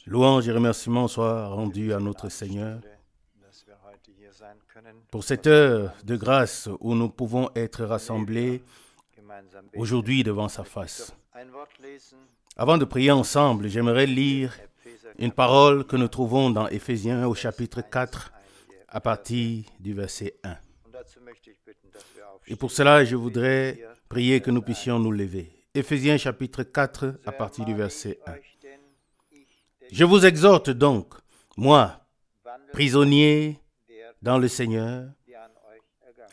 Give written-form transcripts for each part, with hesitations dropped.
Louange et remerciements soient rendus à notre Seigneur pour cette heure de grâce où nous pouvons être rassemblés aujourd'hui devant sa face. Avant de prier ensemble, j'aimerais lire une parole que nous trouvons dans Éphésiens au chapitre 4 à partir du verset 1. Et pour cela, je voudrais prier que nous puissions nous lever. Éphésiens chapitre 4 à partir du verset 1. Je vous exhorte donc, moi, prisonnier dans le Seigneur,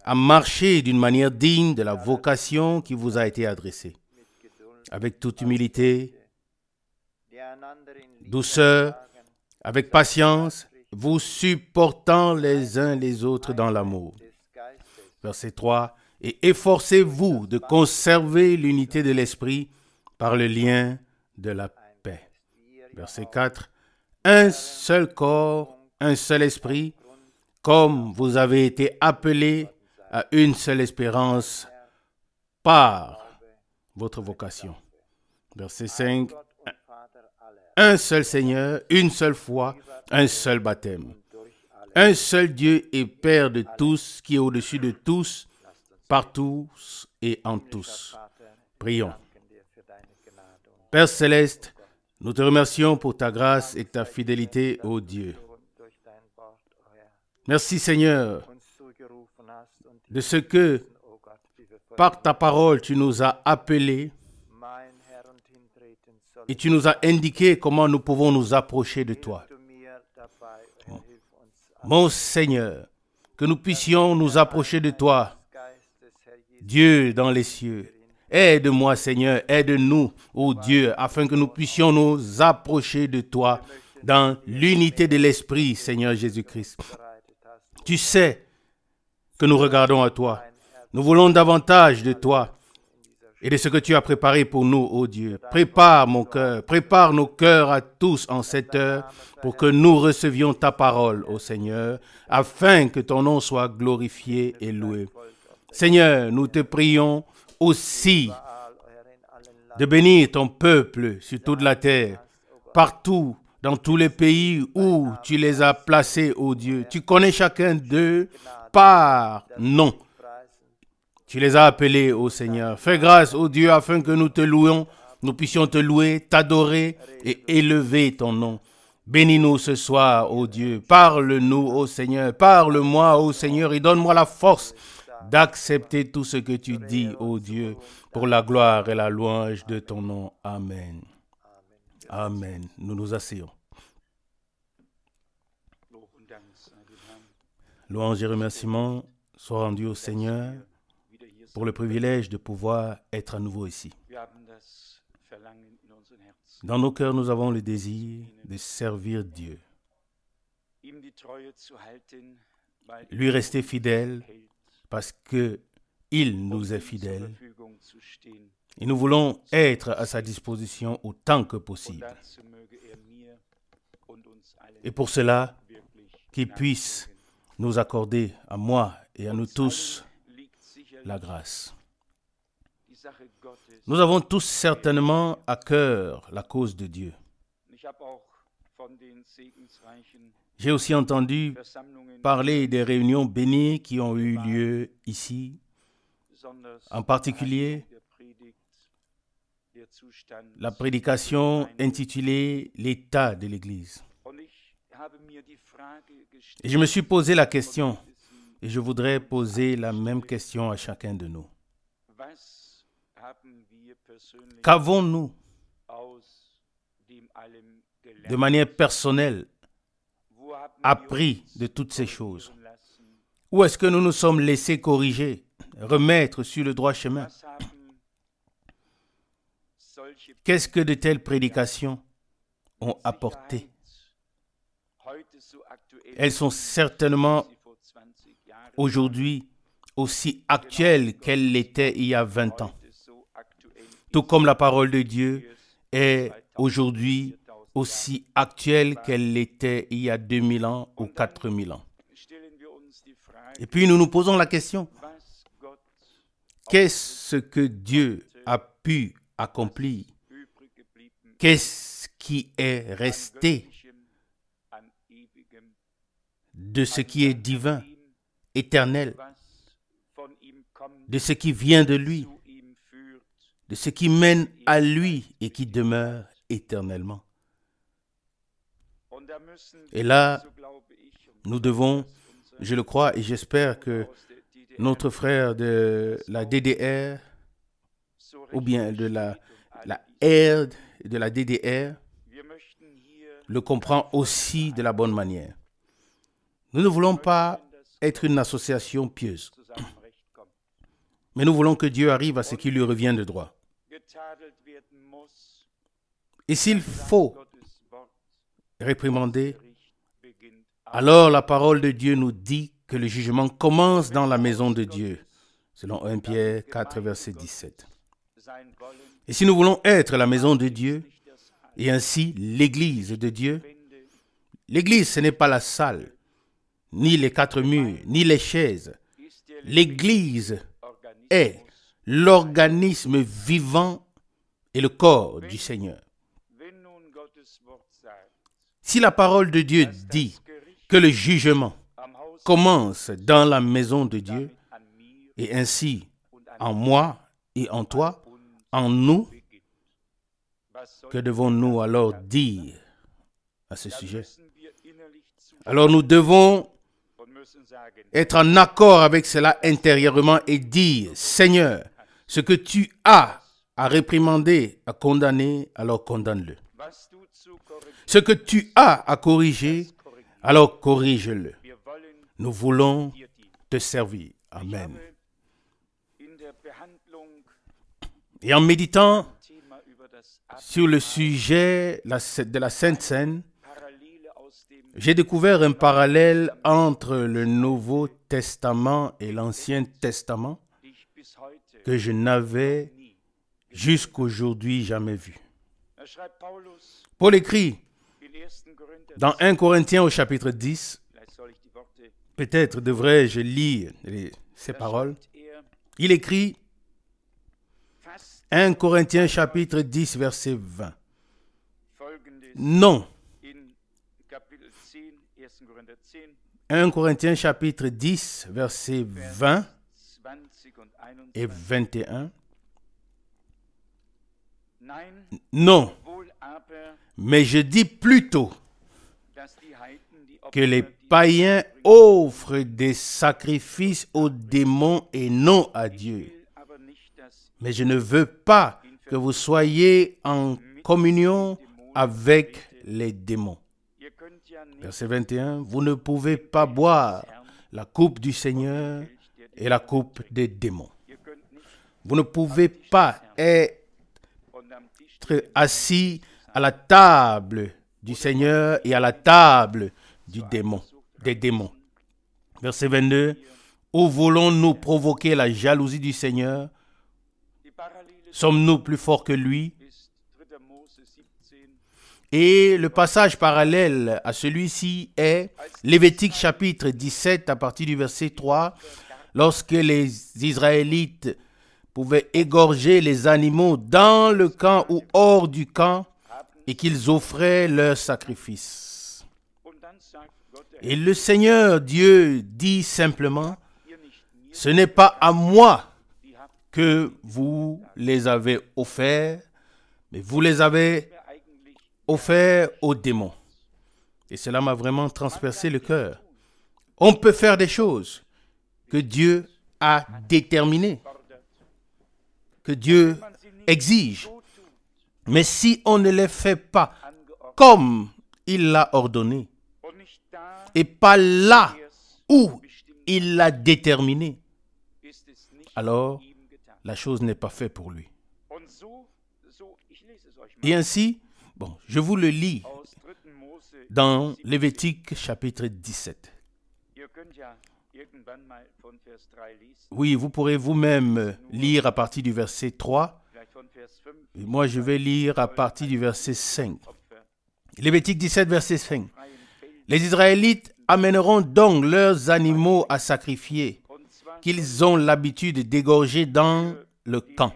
à marcher d'une manière digne de la vocation qui vous a été adressée, avec toute humilité, douceur, avec patience, vous supportant les uns les autres dans l'amour. Verset 3. Et efforcez-vous de conserver l'unité de l'esprit par le lien de la paix. Verset 4. Un seul corps, un seul esprit, comme vous avez été appelés à une seule espérance par votre vocation. Verset 5. Un seul Seigneur, une seule foi, un seul baptême. Un seul Dieu et Père de tous, qui est au-dessus de tous, par tous et en tous. Prions. Père Céleste, nous te remercions pour ta grâce et ta fidélité, ô Dieu. Merci Seigneur de ce que, par ta parole, tu nous as appelés et tu nous as indiqué comment nous pouvons nous approcher de toi. Mon Seigneur, que nous puissions nous approcher de toi, Dieu dans les cieux. Aide-moi, Seigneur, aide-nous, ô Dieu, afin que nous puissions nous approcher de toi dans l'unité de l'Esprit, Seigneur Jésus-Christ. Tu sais que nous regardons à toi. Nous voulons davantage de toi et de ce que tu as préparé pour nous, ô Dieu. Prépare mon cœur, prépare nos cœurs à tous en cette heure pour que nous recevions ta parole, ô Seigneur, afin que ton nom soit glorifié et loué. Seigneur, nous te prions aussi de bénir ton peuple sur toute la terre, partout, dans tous les pays où tu les as placés, ô Dieu. Tu connais chacun d'eux par nom. Tu les as appelés, ô Seigneur. Fais grâce, ô Dieu, afin que nous te louions, nous puissions te louer, t'adorer et élever ton nom. Bénis-nous ce soir, ô Dieu. Parle-nous, ô Seigneur. Parle-moi, ô Seigneur, et donne-moi la force d'accepter tout ce que tu dis, ô Dieu, pour la gloire et la louange de ton nom. Amen. Amen. Nous nous asseyons. Louange et remerciements soient rendus au Seigneur pour le privilège de pouvoir être à nouveau ici. Dans nos cœurs, nous avons le désir de servir Dieu, lui rester fidèle parce qu'il nous est fidèle et nous voulons être à sa disposition autant que possible. Et pour cela, qu'il puisse nous accorder à moi et à nous tous la grâce. Nous avons tous certainement à cœur la cause de Dieu. J'ai aussi entendu parler des réunions bénies qui ont eu lieu ici, en particulier la prédication intitulée « L'état de l'Église ». Et je me suis posé la question, et je voudrais poser la même question à chacun de nous. Qu'avons-nous, de manière personnelle, appris de toutes ces choses? Où est-ce que nous nous sommes laissés corriger, remettre sur le droit chemin? Qu'est-ce que de telles prédications ont apporté? Elles sont certainement aujourd'hui aussi actuelles qu'elles l'étaient il y a 20 ans. Tout comme la parole de Dieu est aujourd'hui aussi actuelle qu'elle l'était il y a 2000 ans ou 4000 ans. Et puis nous nous posons la question, qu'est-ce que Dieu a pu accomplir qu'est-ce qui est resté de ce qui est divin, éternel, de ce qui vient de lui, de ce qui mène à lui et qui demeure éternellement. Et là, nous devons, je le crois et j'espère que notre frère de la DDR ou bien de la R de la DDR le comprend aussi de la bonne manière. Nous ne voulons pas être une association pieuse, mais nous voulons que Dieu arrive à ce qui lui revient de droit. Et s'il faut réprimander, alors la parole de Dieu nous dit que le jugement commence dans la maison de Dieu, selon 1 Pierre 4, verset 17. Et si nous voulons être la maison de Dieu, et ainsi l'Église de Dieu, l'Église, ce n'est pas la salle, ni les 4 murs, ni les chaises. L'Église est l'organisme vivant et le corps du Seigneur. Si la parole de Dieu dit que le jugement commence dans la maison de Dieu, et ainsi en moi et en toi, en nous, que devons-nous alors dire à ce sujet? Alors nous devons être en accord avec cela intérieurement et dire, Seigneur, ce que tu as à réprimander, à condamner, alors condamne-le. Ce que tu as à corriger, alors corrige-le. Nous voulons te servir. Amen. Et en méditant sur le sujet de la Sainte Seine, j'ai découvert un parallèle entre le Nouveau Testament et l'Ancien Testament que je n'avais jusqu'aujourd'hui jamais vu. Paul écrit dans 1 Corinthiens au chapitre 10, peut-être devrais-je lire ces paroles. Il écrit 1 Corinthiens chapitre 10 verset 20. Non. 1 Corinthiens chapitre 10 verset 20 et 21. Non. Mais je dis plutôt que les païens offrent des sacrifices aux démons et non à Dieu. Mais je ne veux pas que vous soyez en communion avec les démons. Verset 21, vous ne pouvez pas boire la coupe du Seigneur et la coupe des démons. Vous ne pouvez pas être assis à la table du Seigneur et à la table des démons. Verset 22, où voulons-nous provoquer la jalousie du Seigneur? Sommes-nous plus forts que lui? Et le passage parallèle à celui-ci est Lévitique chapitre 17 à partir du verset 3, lorsque les Israélites pouvaient égorger les animaux dans le camp ou hors du camp et qu'ils offraient leurs sacrifices. Et le Seigneur Dieu dit simplement, ce n'est pas à moi que vous les avez offerts, mais vous les avez offerts aux démons. Et cela m'a vraiment transpercé le cœur. On peut faire des choses que Dieu a déterminées, que Dieu exige. Mais si on ne les fait pas comme il l'a ordonné, et pas là où il l'a déterminé, alors la chose n'est pas faite pour lui. Et ainsi, je vous le lis dans Lévitique chapitre 17. Oui, vous pourrez vous-même lire à partir du verset 3. Et moi, je vais lire à partir du verset 5. Lévitique 17, verset 5. Les Israélites amèneront donc leurs animaux à sacrifier, qu'ils ont l'habitude d'égorger dans le camp.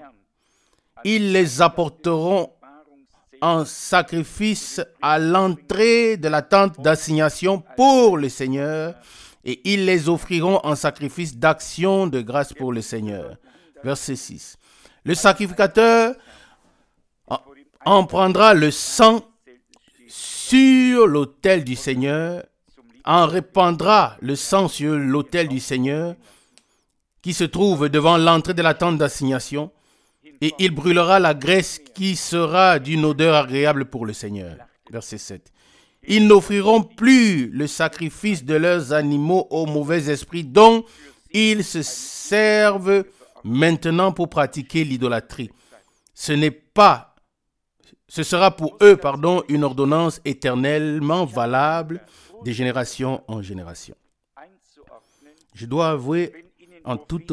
Ils les apporteront en sacrifice à l'entrée de la tente d'assignation pour le Seigneur, et ils les offriront en sacrifice d'action de grâce pour le Seigneur. Verset 6. Le sacrificateur en prendra le sang sur l'autel du Seigneur, en répandra le sang sur l'autel du Seigneur qui se trouve devant l'entrée de la tente d'assignation, et il brûlera la graisse qui sera d'une odeur agréable pour le Seigneur. Verset 7. Ils n'offriront plus le sacrifice de leurs animaux aux mauvais esprits dont ils se servent maintenant pour pratiquer l'idolâtrie. Ce sera pour eux, une ordonnance éternellement valable de génération en génération. Je dois avouer en toute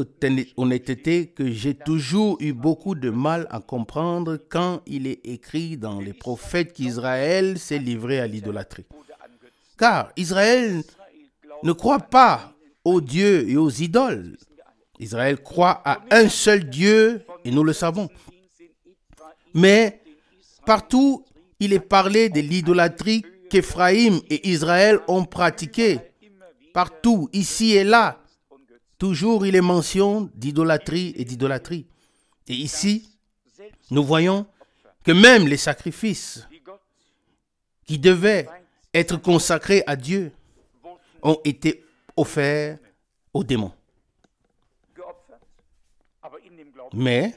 honnêteté que j'ai toujours eu beaucoup de mal à comprendre quand il est écrit dans les prophètes qu'Israël s'est livré à l'idolâtrie. Car Israël ne croit pas aux dieux et aux idoles. Israël croit à un seul Dieu et nous le savons. Mais partout, il est parlé de l'idolâtrie qu'Éphraïm et Israël ont pratiquée. Partout, ici et là, toujours il est mention d'idolâtrie et d'idolâtrie. Et ici, nous voyons que même les sacrifices qui devaient être consacrés à Dieu ont été offerts aux démons. Mais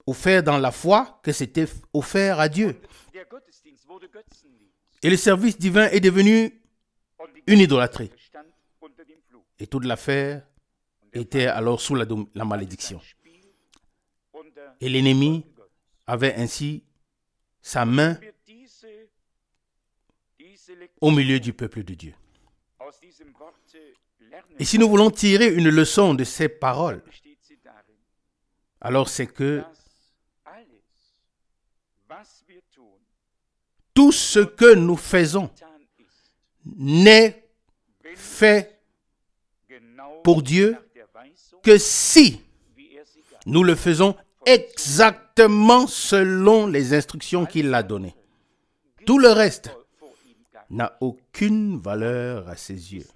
offert dans la foi que c'était offert à Dieu. Et le service divin est devenu une idolâtrie. Et toute l'affaire était alors sous la malédiction. Et l'ennemi avait ainsi sa main au milieu du peuple de Dieu. Et si nous voulons tirer une leçon de ces paroles, alors c'est que tout ce que nous faisons n'est fait pour Dieu que si nous le faisons exactement selon les instructions qu'il a données. Tout le reste n'a aucune valeur à ses yeux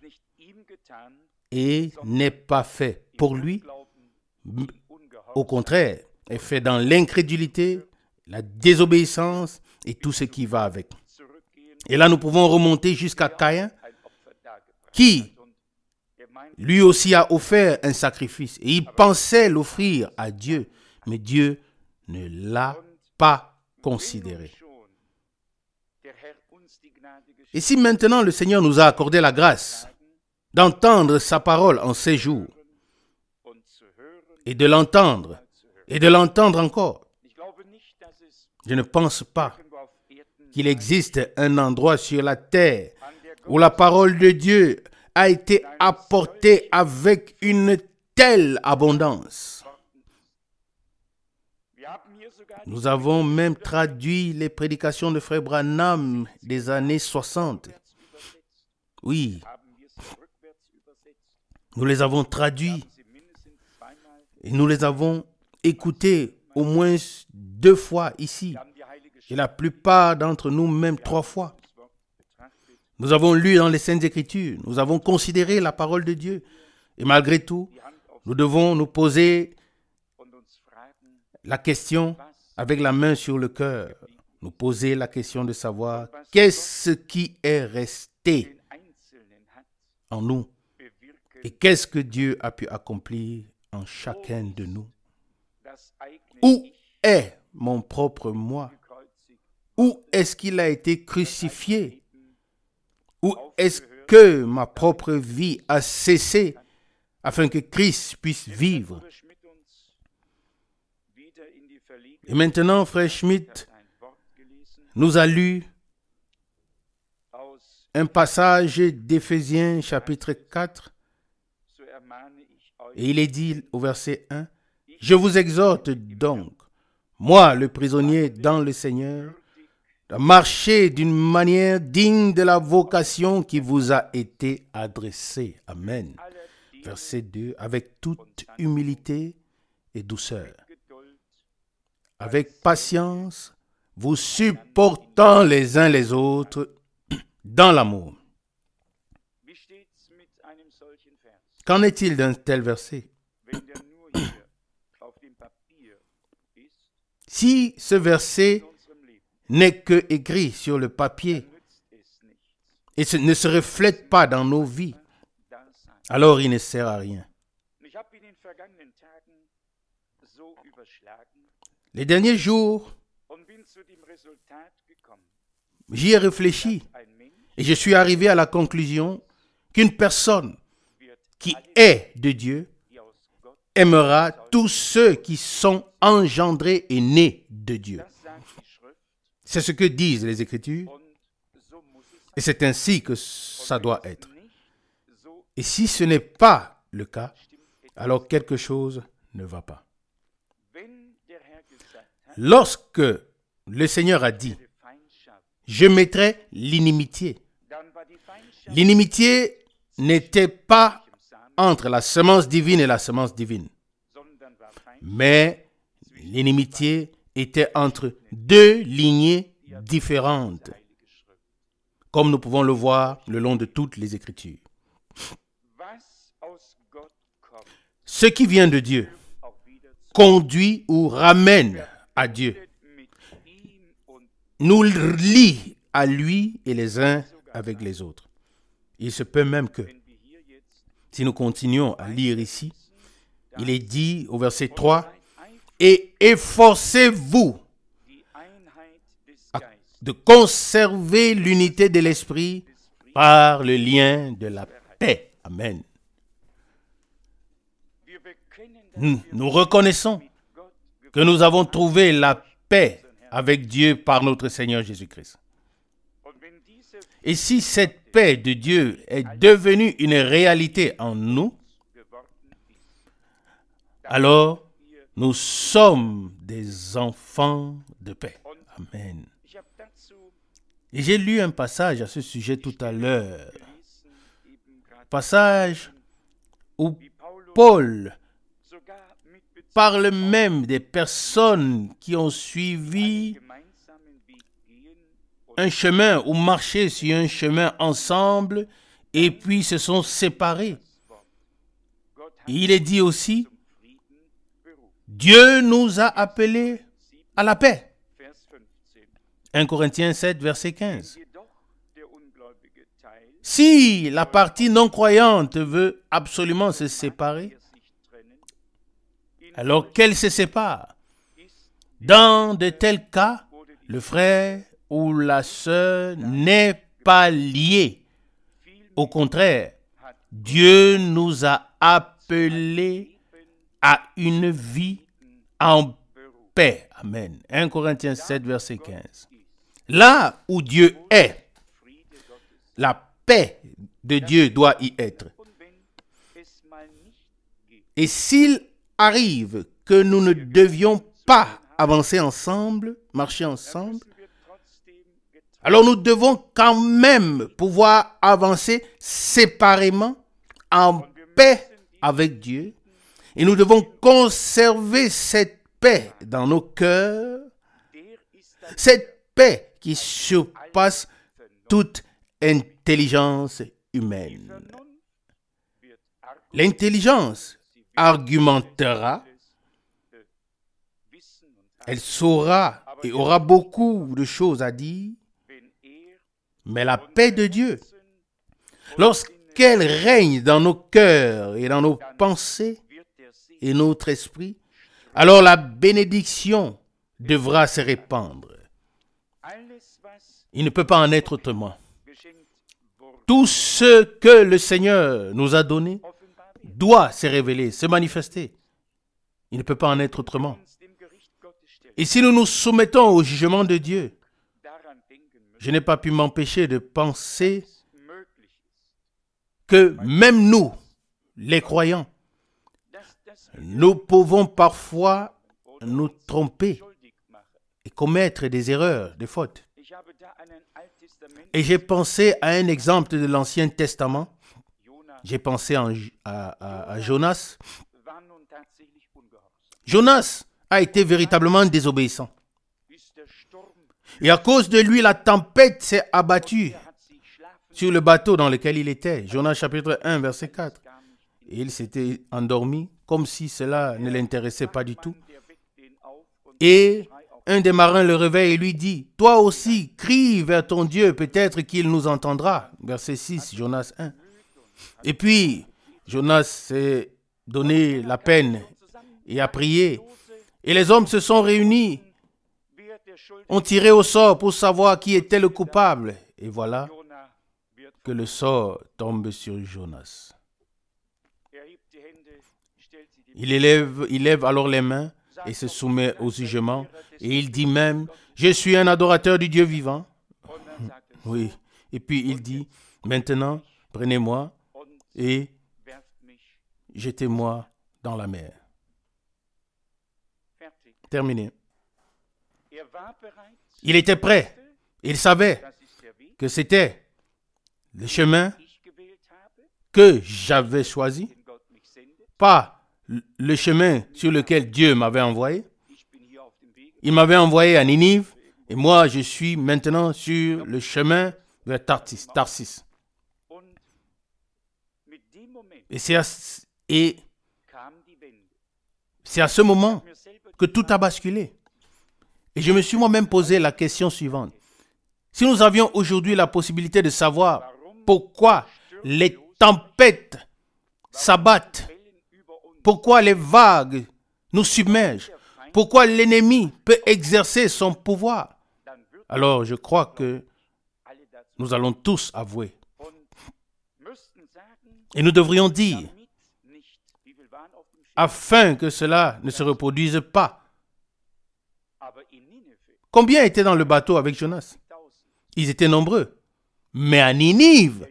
et n'est pas fait pour lui. Au contraire, est fait dans l'incrédulité, la désobéissance et tout ce qui va avec. Et là, nous pouvons remonter jusqu'à Caïn, qui lui aussi a offert un sacrifice. Et il pensait l'offrir à Dieu, mais Dieu ne l'a pas considéré. Et si maintenant le Seigneur nous a accordé la grâce d'entendre sa parole en ces jours, et de l'entendre encore, je ne pense pas qu'il existe un endroit sur la terre où la parole de Dieu a été apportée avec une telle abondance. Nous avons même traduit les prédications de Frère Branham des années 60. Oui, nous les avons traduits et nous les avons écoutés au moins 2 fois ici. Et la plupart d'entre nous, même 3 fois. Nous avons lu dans les Saintes Écritures, nous avons considéré la parole de Dieu. Et malgré tout, nous devons nous poser la question avec la main sur le cœur. Nous poser la question de savoir qu'est-ce qui est resté en nous et qu'est-ce que Dieu a pu accomplir en chacun de nous. Où est mon propre moi? Où est-ce qu'il a été crucifié? Où est-ce que ma propre vie a cessé afin que Christ puisse vivre? Et maintenant, Frère Schmitt nous a lu un passage d'Éphésiens chapitre 4 et il est dit au verset 1, « Je vous exhorte donc, moi le prisonnier dans le Seigneur, de marcher d'une manière digne de la vocation qui vous a été adressée. » Amen. Verset 2, « Avec toute humilité et douceur, avec patience, vous supportant les uns les autres dans l'amour. Qu'en est-il d'un tel verset? Si ce verset n'est que écrit sur le papier et ne se reflète pas dans nos vies, alors il ne sert à rien. Les derniers jours, j'y ai réfléchi et je suis arrivé à la conclusion qu'une personne qui est de Dieu aimera tous ceux qui sont engendrés et nés de Dieu. C'est ce que disent les Écritures et c'est ainsi que ça doit être. Et si ce n'est pas le cas, alors quelque chose ne va pas. Lorsque le Seigneur a dit, je mettrai l'inimitié. L'inimitié n'était pas entre la semence divine et la semence divine. Mais l'inimitié était entre deux lignées différentes, comme nous pouvons le voir le long de toutes les Écritures. Ce qui vient de Dieu conduit ou ramène à Dieu, nous lie à lui et les uns avec les autres. Il se peut même que, si nous continuons à lire ici, il est dit au verset 3, « Et efforcez-vous de conserver l'unité de l'esprit par le lien de la paix. » Amen. Nous reconnaissons que nous avons trouvé la paix avec Dieu par notre Seigneur Jésus-Christ. Et si cette paix de Dieu est devenue une réalité en nous, alors nous sommes des enfants de paix. Amen. Et j'ai lu un passage à ce sujet tout à l'heure. Passage où Paul parle même des personnes qui ont suivi un chemin ou marché sur un chemin ensemble et puis se sont séparés. Et il est dit aussi, Dieu nous a appelés à la paix. 1 Corinthiens 7, verset 15. Si la partie non croyante veut absolument se séparer, alors qu'elle se sépare. Dans de tels cas, le frère ou la sœur n'est pas lié. Au contraire, Dieu nous a appelés à une vie en paix. Amen. 1 Corinthiens 7, verset 15. Là où Dieu est, la paix de Dieu doit y être. Et s'il arrive que nous ne devions pas avancer ensemble, marcher ensemble, alors nous devons quand même pouvoir avancer séparément, en paix avec Dieu. Et nous devons conserver cette paix dans nos cœurs, cette paix qui surpasse toute intelligence humaine. L'intelligence argumentera, elle saura et aura beaucoup de choses à dire, mais la paix de Dieu, lorsqu'elle règne dans nos cœurs et dans nos pensées et notre esprit, alors la bénédiction devra se répandre. Il ne peut pas en être autrement. Tout ce que le Seigneur nous a donné doit se révéler, se manifester. Il ne peut pas en être autrement. Et si nous nous soumettons au jugement de Dieu, je n'ai pas pu m'empêcher de penser que même nous, les croyants, nous pouvons parfois nous tromper et commettre des erreurs, des fautes. Et j'ai pensé à un exemple de l'Ancien Testament. J'ai pensé à Jonas. Jonas a été véritablement désobéissant. Et à cause de lui, la tempête s'est abattue sur le bateau dans lequel il était. Jonas chapitre 1, verset 4. Et il s'était endormi comme si cela ne l'intéressait pas du tout. Et un des marins le réveille et lui dit, « Toi aussi, crie vers ton Dieu, peut-être qu'il nous entendra. » Verset 6, Jonas 1. Et puis, Jonas s'est donné la peine et a prié. Et les hommes se sont réunis, ont tiré au sort pour savoir qui était le coupable. Et voilà que le sort tombe sur Jonas. Il lève alors les mains et se soumet au jugement. Et il dit même, « Je suis un adorateur du Dieu vivant. » Oui. Et puis il dit, « Maintenant, prenez-moi et jetez-moi dans la mer. » Terminé. Il était prêt. Il savait que c'était le chemin que j'avais choisi, pas le chemin sur lequel Dieu m'avait envoyé. Il m'avait envoyé à Ninive et moi je suis maintenant sur le chemin vers Tarsis. Et c'est à ce moment que tout a basculé. Et je me suis moi-même posé la question suivante. Si nous avions aujourd'hui la possibilité de savoir pourquoi les tempêtes s'abattent, pourquoi les vagues nous submergent, pourquoi l'ennemi peut exercer son pouvoir, alors je crois que nous allons tous avouer. Et nous devrions dire, afin que cela ne se reproduise pas. Combien étaient dans le bateau avec Jonas? Ils étaient nombreux. Mais à Ninive,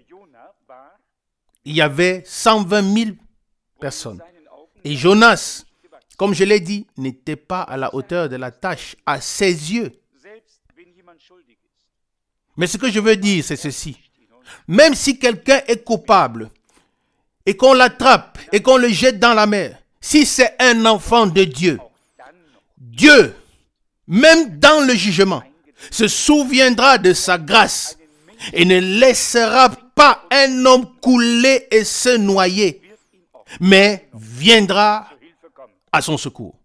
il y avait 120 000 personnes. Et Jonas, comme je l'ai dit, n'était pas à la hauteur de la tâche à ses yeux. Mais ce que je veux dire, c'est ceci. Même si quelqu'un est coupable et qu'on l'attrape et qu'on le jette dans la mer, si c'est un enfant de Dieu, Dieu, même dans le jugement, se souviendra de sa grâce et ne laissera pas un homme couler et se noyer, mais viendra à son secours.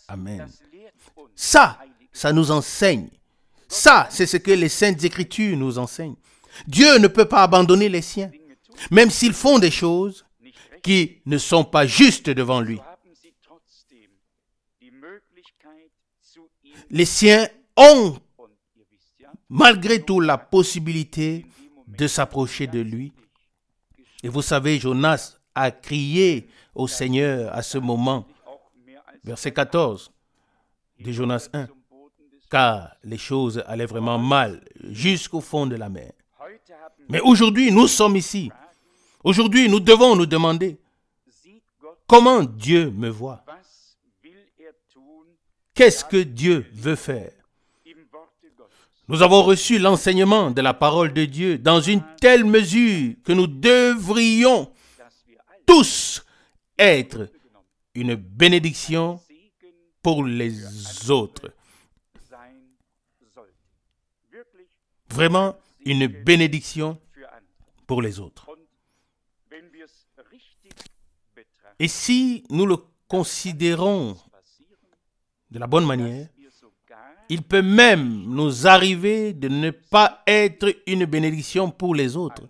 Amen. Ça nous enseigne. Ça, c'est ce que les Saintes Écritures nous enseignent. Dieu ne peut pas abandonner les siens, même s'ils font des choses qui ne sont pas justes devant lui. Les siens ont, malgré tout, la possibilité de s'approcher de lui. Et vous savez, Jonas a crié au Seigneur à ce moment. Verset 14 de Jonas 1. Car les choses allaient vraiment mal jusqu'au fond de la mer. Mais aujourd'hui, nous sommes ici. Aujourd'hui, nous devons nous demander comment Dieu me voit. Qu'est-ce que Dieu veut faire? Nous avons reçu l'enseignement de la parole de Dieu dans une telle mesure que nous devrions tous être une bénédiction pour les autres. Vraiment une bénédiction pour les autres. Et si nous le considérons de la bonne manière, il peut même nous arriver de ne pas être une bénédiction pour les autres.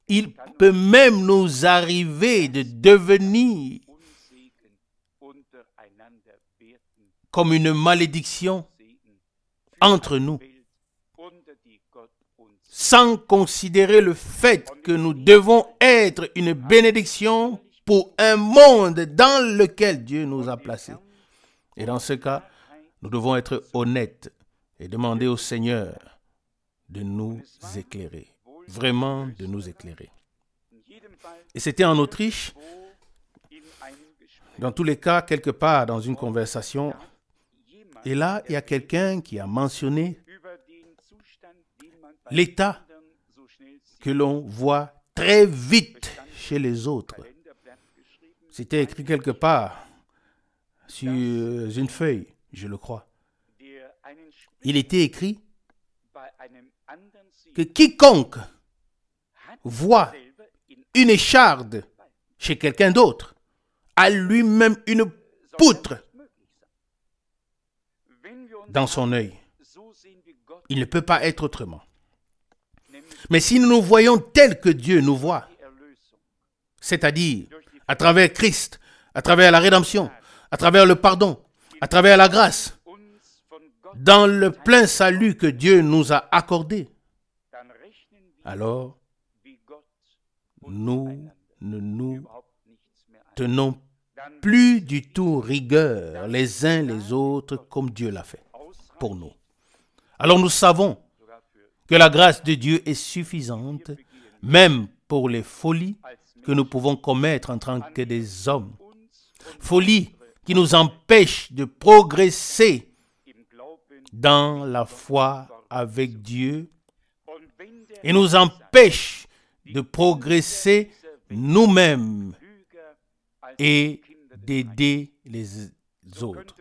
Il peut même nous arriver de devenir comme une malédiction entre nous, sans considérer le fait que nous devons être une bénédiction pour un monde dans lequel Dieu nous a placés. Et dans ce cas, nous devons être honnêtes et demander au Seigneur de nous éclairer, vraiment de nous éclairer. Et c'était en Autriche, dans tous les cas, quelque part dans une conversation, et là, il y a quelqu'un qui a mentionné l'état que l'on voit très vite chez les autres. C'était écrit quelque part sur une feuille, je le crois. il était écrit que quiconque voit une écharde chez quelqu'un d'autre a lui-même une poutre dans son œil. Il ne peut pas être autrement. Mais si nous nous voyons tels que Dieu nous voit, c'est-à-dire à travers Christ, à travers la rédemption, à travers le pardon, à travers la grâce, dans le plein salut que Dieu nous a accordé, alors nous ne nous tenons plus du tout rigueur les uns les autres comme Dieu l'a fait pour nous. Alors nous savons que la grâce de Dieu est suffisante, même pour les folies que nous pouvons commettre en tant que des hommes. Folies qui nous empêchent de progresser dans la foi avec Dieu et nous empêchent de progresser nous-mêmes et d'aider les autres.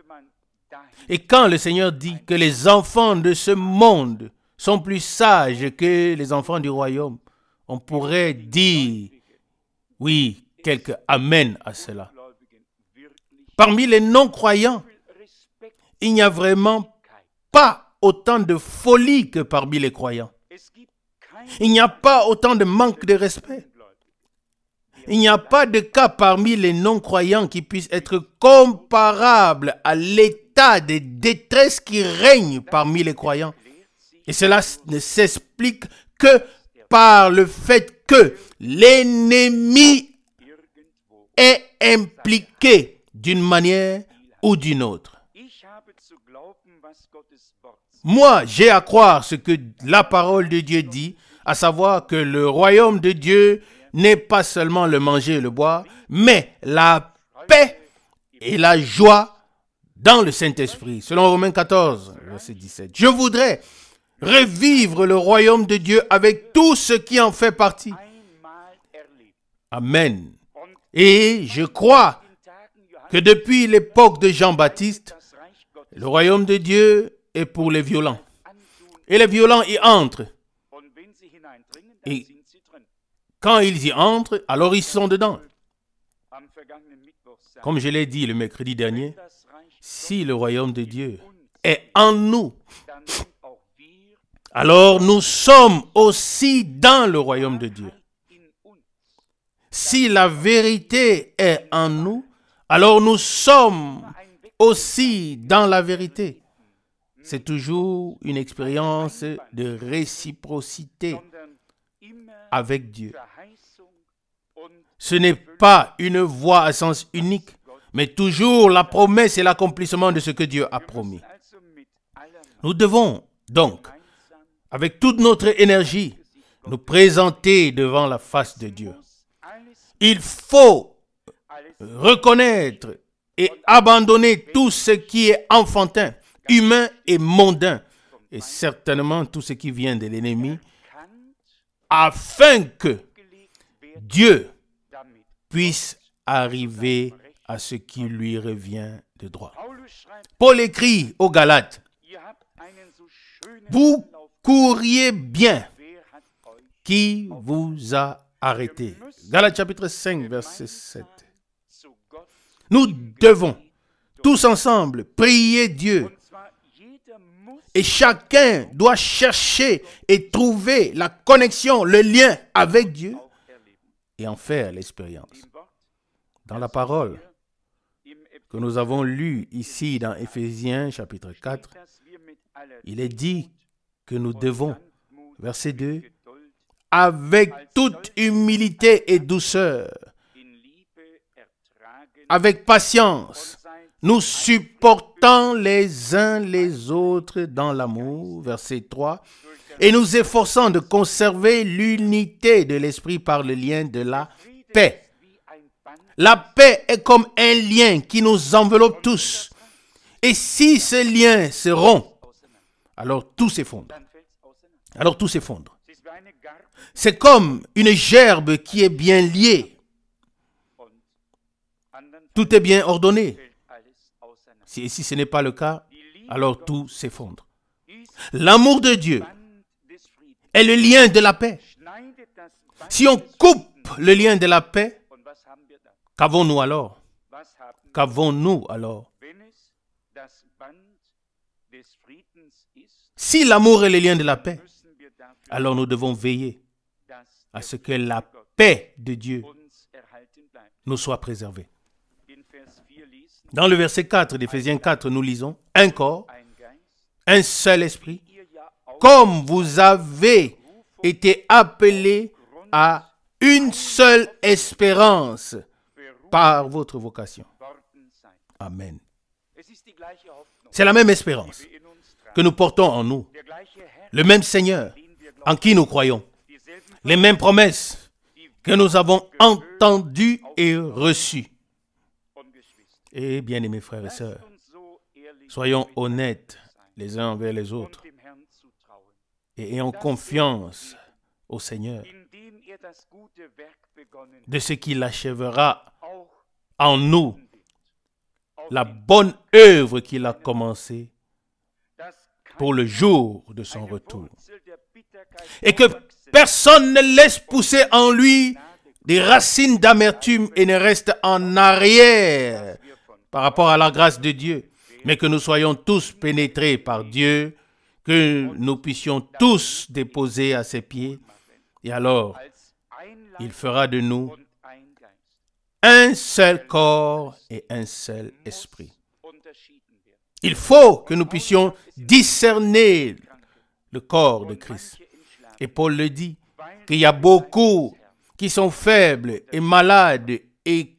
Et quand le Seigneur dit que les enfants de ce monde sont plus sages que les enfants du royaume, on pourrait dire, oui, quelques amen à cela. Parmi les non-croyants, il n'y a vraiment pas autant de folie que parmi les croyants. Il n'y a pas autant de manque de respect. Il n'y a pas de cas parmi les non-croyants qui puissent être comparables à l'état de détresse qui règne parmi les croyants. Et cela ne s'explique que par le fait que l'ennemi est impliqué d'une manière ou d'une autre. Moi, j'ai à croire ce que la parole de Dieu dit, à savoir que le royaume de Dieu n'est pas seulement le manger et le boire, mais la paix et la joie dans le Saint-Esprit. Selon Romains 14, verset 17. Je voudrais revivre le royaume de Dieu avec tout ce qui en fait partie. Amen. Et je crois que depuis l'époque de Jean-Baptiste, le royaume de Dieu est pour les violents. Et les violents y entrent. Et quand ils y entrent, alors ils sont dedans. Comme je l'ai dit le mercredi dernier, si le royaume de Dieu est en nous, alors nous sommes aussi dans le royaume de Dieu. Si la vérité est en nous, alors nous sommes aussi dans la vérité. C'est toujours une expérience de réciprocité avec Dieu. Ce n'est pas une voie à sens unique, mais toujours la promesse et l'accomplissement de ce que Dieu a promis. Nous devons donc, avec toute notre énergie, nous présenter devant la face de Dieu. Il faut reconnaître et abandonner tout ce qui est enfantin, humain et mondain, et certainement tout ce qui vient de l'ennemi, afin que Dieu puisse arriver à ce qui lui revient de droit. Paul écrit aux Galates, « Vous courriez bien, qui vous a arrêté ?» Galates chapitre 5, verset 7. Nous devons tous ensemble prier Dieu. Et chacun doit chercher et trouver la connexion, le lien avec Dieu et en faire l'expérience. Dans la parole que nous avons lue ici dans Éphésiens chapitre 4, il est dit que nous devons, verset 2, avec toute humilité et douceur, avec patience, nous supportons les uns les autres dans l'amour, verset 3, et nous efforçons de conserver l'unité de l'esprit par le lien de la paix. La paix est comme un lien qui nous enveloppe tous. Et si ce lien se rompt, alors tout s'effondre. Alors tout s'effondre. C'est comme une gerbe qui est bien liée. Tout est bien ordonné. Si ce n'est pas le cas, alors tout s'effondre. L'amour de Dieu est le lien de la paix. Si on coupe le lien de la paix, qu'avons-nous alors? Qu'avons-nous alors? Si l'amour est le lien de la paix, alors nous devons veiller à ce que la paix de Dieu nous soit préservée. Dans le verset 4 d'Éphésiens 4, nous lisons « Un corps, un seul esprit, comme vous avez été appelés à une seule espérance par votre vocation. » Amen. C'est la même espérance que nous portons en nous. Le même Seigneur en qui nous croyons. Les mêmes promesses que nous avons entendues et reçues. Et bien-aimés frères et sœurs, soyons honnêtes les uns envers les autres et ayons confiance au Seigneur de ce qu'il achèvera en nous, la bonne œuvre qu'il a commencée pour le jour de son retour. Et que personne ne laisse pousser en lui des racines d'amertume et ne reste en arrière par rapport à la grâce de Dieu, mais que nous soyons tous pénétrés par Dieu, que nous puissions tous déposer à ses pieds, et alors il fera de nous un seul corps et un seul esprit. Il faut que nous puissions discerner le corps de Christ. Et Paul le dit, qu'il y a beaucoup qui sont faibles et malades et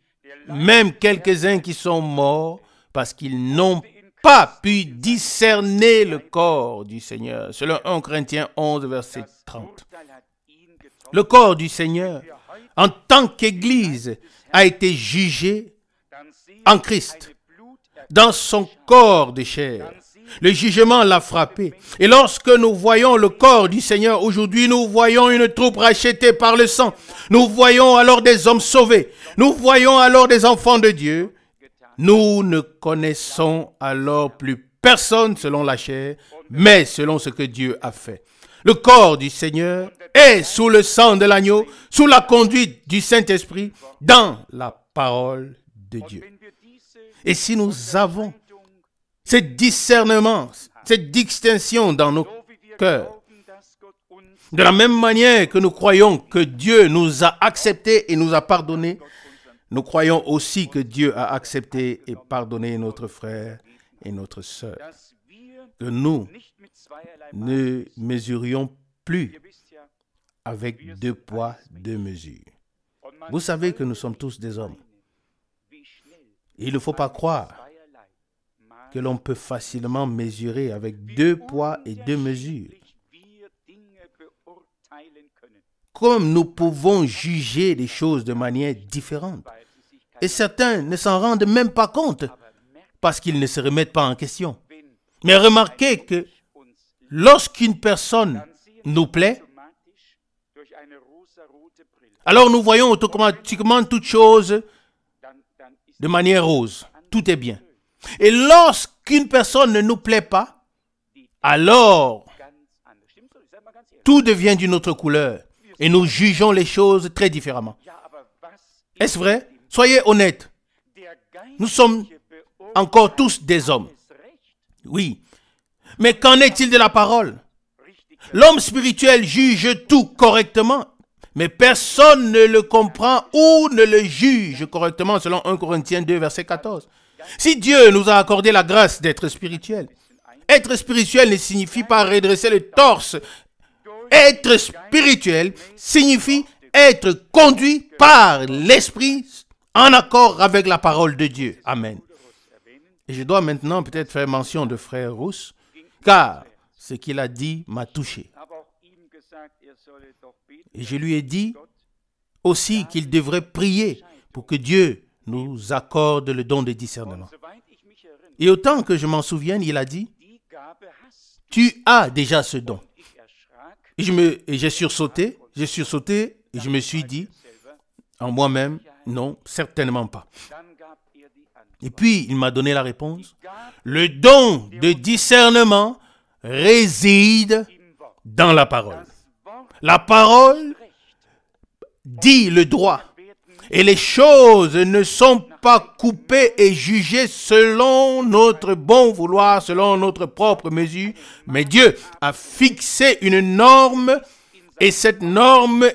même quelques-uns qui sont morts parce qu'ils n'ont pas pu discerner le corps du Seigneur. Selon 1 Corinthiens 11, verset 30. Le corps du Seigneur, en tant qu'Église, a été jugé en Christ, dans son corps de chair. Le jugement l'a frappé. Et lorsque nous voyons le corps du Seigneur aujourd'hui, nous voyons une troupe rachetée par le sang. Nous voyons alors des hommes sauvés. Nous voyons alors des enfants de Dieu. Nous ne connaissons alors plus personne selon la chair, mais selon ce que Dieu a fait. Le corps du Seigneur est sous le sang de l'agneau, sous la conduite du Saint-Esprit, dans la parole de Dieu. Et si nous avons ce discernement, cette distinction dans nos cœurs, de la même manière que nous croyons que Dieu nous a acceptés et nous a pardonnés, nous croyons aussi que Dieu a accepté et pardonné notre frère et notre sœur. Que nous ne mesurions plus avec 2 poids, 2 mesures. Vous savez que nous sommes tous des hommes. Il ne faut pas croire que l'on peut facilement mesurer avec 2 poids et 2 mesures. Comme nous pouvons juger les choses de manière différente. Et certains ne s'en rendent même pas compte parce qu'ils ne se remettent pas en question. Mais remarquez que lorsqu'une personne nous plaît, alors nous voyons automatiquement toutes choses de manière rose. Tout est bien. Et lorsqu'une personne ne nous plaît pas, alors tout devient d'une autre couleur. Et nous jugeons les choses très différemment. Est-ce vrai? Soyez honnêtes. Nous sommes encore tous des hommes. Oui. Mais qu'en est-il de la parole? L'homme spirituel juge tout correctement, mais personne ne le comprend ou ne le juge correctement selon 1 Corinthiens 2, verset 14. Si Dieu nous a accordé la grâce d'être spirituel, être spirituel ne signifie pas redresser le torse. Être spirituel signifie être conduit par l'Esprit en accord avec la parole de Dieu. Amen. Et je dois maintenant peut-être faire mention de frère Rousse, car ce qu'il a dit m'a touché. Et je lui ai dit aussi qu'il devrait prier pour que Dieu nous accorde le don de discernement. Et autant que je m'en souvienne, il a dit, tu as déjà ce don. Et j'ai sursauté et je me suis dit en moi-même, non, certainement pas. Et puis, il m'a donné la réponse. Le don de discernement réside dans la parole. La parole dit le droit. Et les choses ne sont pas coupées et jugées selon notre bon vouloir, selon notre propre mesure. Mais Dieu a fixé une norme et cette norme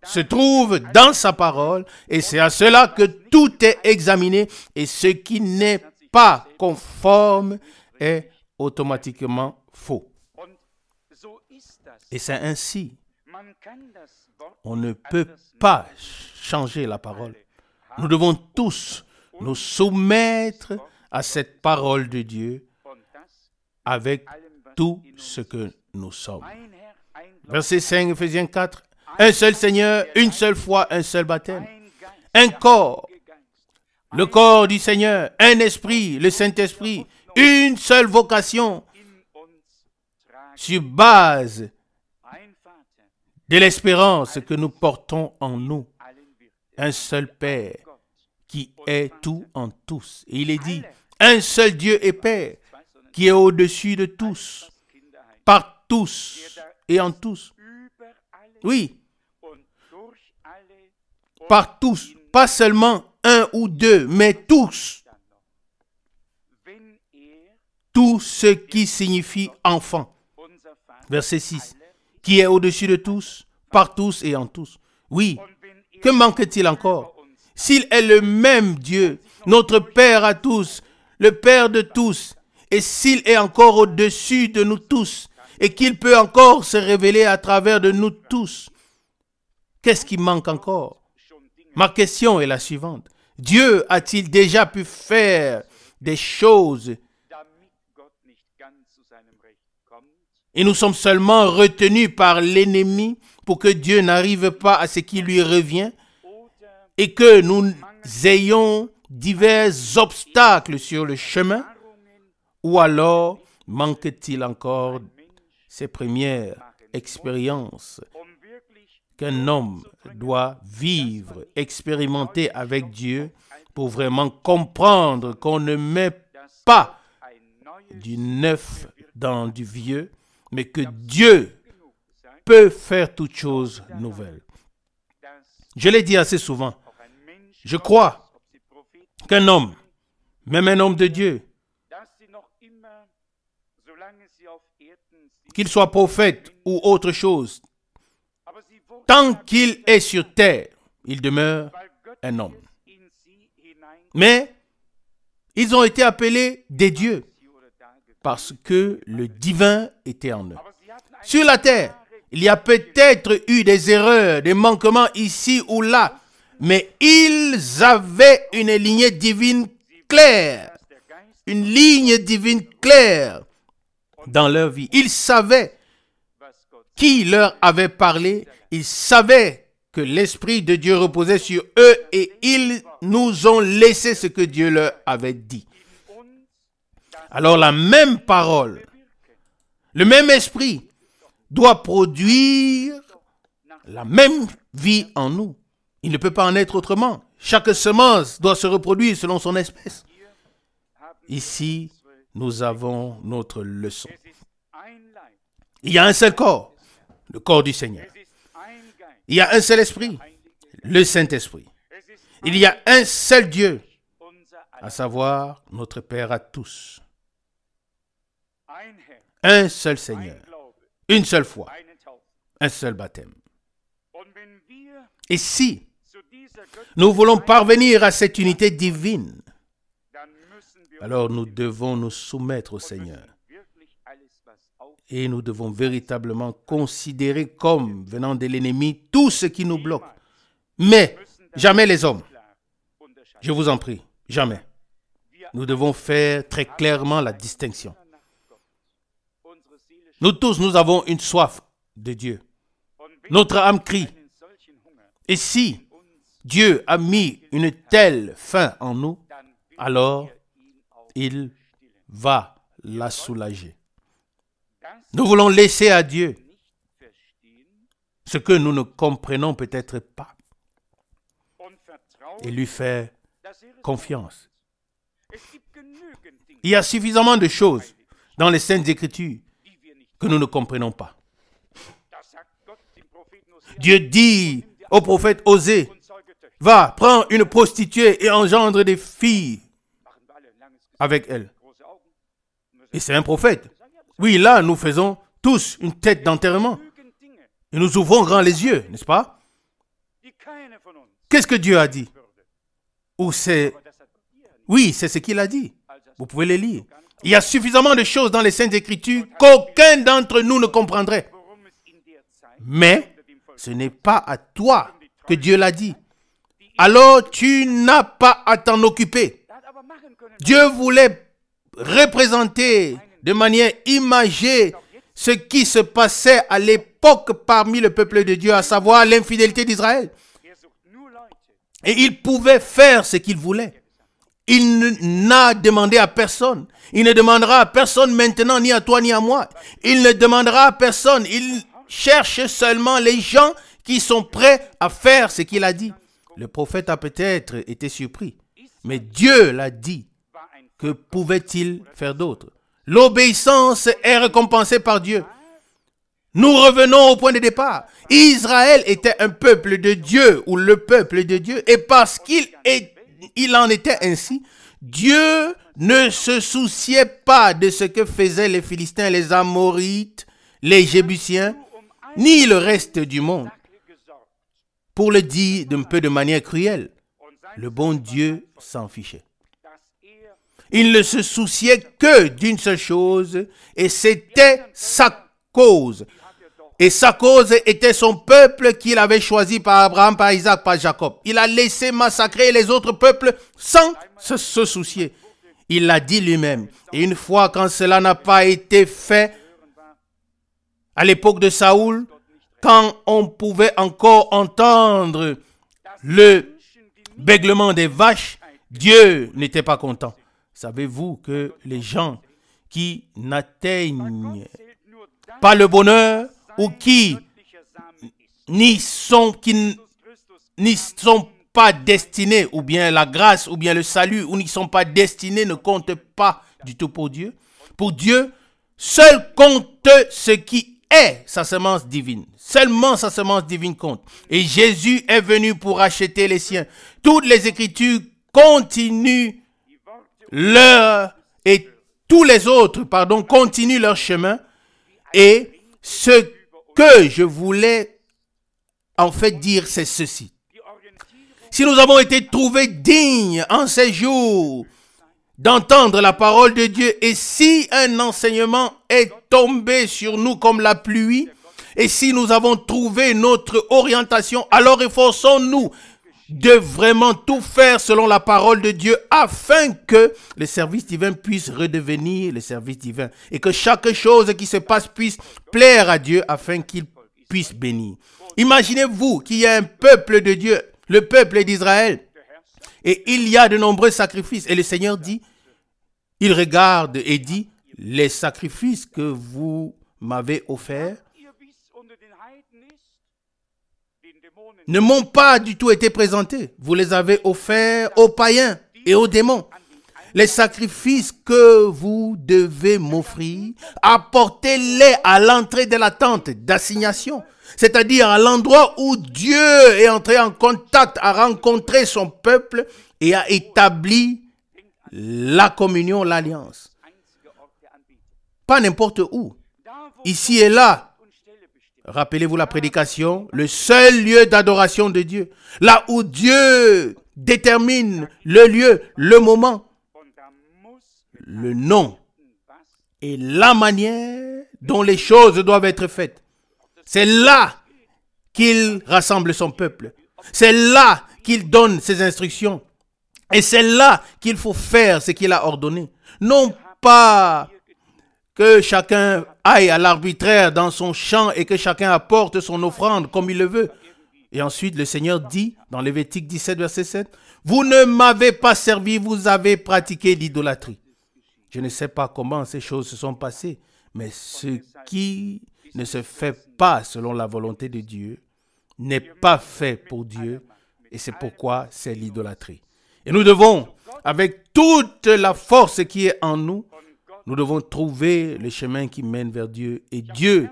se trouve dans sa parole. Et c'est à cela que tout est examiné. Et ce qui n'est pas conforme est automatiquement faux. Et c'est ainsi. On ne peut pas changer la parole. Nous devons tous nous soumettre à cette parole de Dieu avec tout ce que nous sommes. Verset 5, Ephésiens 4. Un seul Seigneur, une seule foi, un seul baptême. Un corps, le corps du Seigneur. Un esprit, le Saint-Esprit. Une seule vocation sur base de l'espérance que nous portons en nous. Un seul Père qui est tout en tous. Et il est dit, un seul Dieu et Père qui est au-dessus de tous, par tous et en tous. Oui, par tous, pas seulement un ou deux, mais tous. Tout ce qui signifie enfant. Verset 6. Qui est au-dessus de tous, par tous et en tous. Oui, que manque-t-il encore? S'il est le même Dieu, notre Père à tous, le Père de tous, et s'il est encore au-dessus de nous tous, et qu'il peut encore se révéler à travers de nous tous, qu'est-ce qui manque encore? Ma question est la suivante. Dieu a-t-il déjà pu faire des choses et nous sommes seulement retenus par l'ennemi pour que Dieu n'arrive pas à ce qui lui revient et que nous ayons divers obstacles sur le chemin? Ou alors manque-t-il encore ces premières expériences qu'un homme doit vivre, expérimenter avec Dieu pour vraiment comprendre qu'on ne met pas du neuf dans du vieux, mais que Dieu peut faire toutes choses nouvelles. Je l'ai dit assez souvent. Je crois qu'un homme, même un homme de Dieu, qu'il soit prophète ou autre chose, tant qu'il est sur terre, il demeure un homme. Mais ils ont été appelés des dieux parce que le divin était en eux. Sur la terre, il y a peut-être eu des erreurs, des manquements ici ou là, mais ils avaient une lignée divine claire, une ligne divine claire dans leur vie. Ils savaient qui leur avait parlé, ils savaient que l'Esprit de Dieu reposait sur eux et ils nous ont laissé ce que Dieu leur avait dit. Alors la même parole, le même esprit doit produire la même vie en nous. Il ne peut pas en être autrement. Chaque semence doit se reproduire selon son espèce. Ici, nous avons notre leçon. Il y a un seul corps, le corps du Seigneur. Il y a un seul esprit, le Saint-Esprit. Il y a un seul Dieu, à savoir notre Père à tous. Un seul Seigneur, une seule foi, un seul baptême. Et si nous voulons parvenir à cette unité divine, alors nous devons nous soumettre au Seigneur. Et nous devons véritablement considérer comme venant de l'ennemi tout ce qui nous bloque. Mais jamais les hommes. Je vous en prie, jamais. Nous devons faire très clairement la distinction. Nous tous, nous avons une soif de Dieu. Notre âme crie. Et si Dieu a mis une telle faim en nous, alors il va la soulager. Nous voulons laisser à Dieu ce que nous ne comprenons peut-être pas et lui faire confiance. Il y a suffisamment de choses dans les Saintes Écritures que nous ne comprenons pas. Dieu dit au prophète Osée, va, prends une prostituée et engendre des filles avec elle. Et c'est un prophète. Oui, là, nous faisons tous une tête d'enterrement. Et nous ouvrons grand les yeux, n'est-ce pas? Qu'est-ce que Dieu a dit? Ou c'est... Oui, c'est ce qu'il a dit. Vous pouvez les lire. Il y a suffisamment de choses dans les Saintes Écritures qu'aucun d'entre nous ne comprendrait. Mais ce n'est pas à toi que Dieu l'a dit. Alors tu n'as pas à t'en occuper. Dieu voulait représenter de manière imagée ce qui se passait à l'époque parmi le peuple de Dieu, à savoir l'infidélité d'Israël. Et il pouvait faire ce qu'il voulait. Il n'a demandé à personne. Il ne demandera à personne maintenant, ni à toi, ni à moi. Il ne demandera à personne. Il cherche seulement les gens qui sont prêts à faire ce qu'il a dit. Le prophète a peut-être été surpris. Mais Dieu l'a dit. Que pouvait-il faire d'autre? L'obéissance est récompensée par Dieu. Nous revenons au point de départ. Israël était un peuple de Dieu, ou le peuple de Dieu, et parce qu'il en était ainsi, Dieu ne se souciait pas de ce que faisaient les Philistins, les Amorites, les Jébusiens, ni le reste du monde. Pour le dire d'un peu de manière cruelle, le bon Dieu s'en fichait. Il ne se souciait que d'une seule chose, et c'était sa cause. Et sa cause était son peuple qu'il avait choisi par Abraham, par Isaac, par Jacob. Il a laissé massacrer les autres peuples sans se soucier. Il l'a dit lui-même. Et une fois quand cela n'a pas été fait, à l'époque de Saoul, quand on pouvait encore entendre le béglement des vaches, Dieu n'était pas content. Savez-vous que les gens qui n'atteignent pas le bonheur ou qui n'y sont pas destinés, ou bien la grâce, ou bien le salut, ou n'y sont pas destinés, ne comptent pas du tout pour Dieu. Pour Dieu, seul compte ce qui est sa semence divine. Seulement sa semence divine compte. Et Jésus est venu pour acheter les siens. Toutes les Écritures continuent et tous les autres, continuent leur chemin. Et ce que je voulais en fait dire, c'est ceci. Si nous avons été trouvés dignes en ces jours d'entendre la parole de Dieu, et si un enseignement est tombé sur nous comme la pluie, et si nous avons trouvé notre orientation, alors efforçons-nous de vraiment tout faire selon la parole de Dieu afin que le service divin puisse redevenir le service divin et que chaque chose qui se passe puisse plaire à Dieu afin qu'il puisse bénir. Imaginez-vous qu'il y a un peuple de Dieu, le peuple d'Israël, et il y a de nombreux sacrifices. Et le Seigneur dit, il regarde et dit, les sacrifices que vous m'avez offerts ne m'ont pas du tout été présentés. Vous les avez offerts aux païens et aux démons. Les sacrifices que vous devez m'offrir, apportez-les à l'entrée de la tente d'assignation. C'est-à-dire à l'endroit où Dieu est entré en contact, a rencontré son peuple et a établi la communion, l'alliance. Pas n'importe où. Ici et là. Rappelez-vous la prédication, le seul lieu d'adoration de Dieu. Là où Dieu détermine le lieu, le moment, le nom et la manière dont les choses doivent être faites. C'est là qu'il rassemble son peuple. C'est là qu'il donne ses instructions. Et c'est là qu'il faut faire ce qu'il a ordonné. Non pas que chacun aille à l'arbitraire dans son champ et que chacun apporte son offrande comme il le veut. Et ensuite, le Seigneur dit, dans Lévitique 17, verset 7, « Vous ne m'avez pas servi, vous avez pratiqué l'idolâtrie. » Je ne sais pas comment ces choses se sont passées, mais ce qui ne se fait pas selon la volonté de Dieu n'est pas fait pour Dieu, et c'est pourquoi c'est l'idolâtrie. Et nous devons, avec toute la force qui est en nous, Nous devons trouver le chemin qui mène vers Dieu et Dieu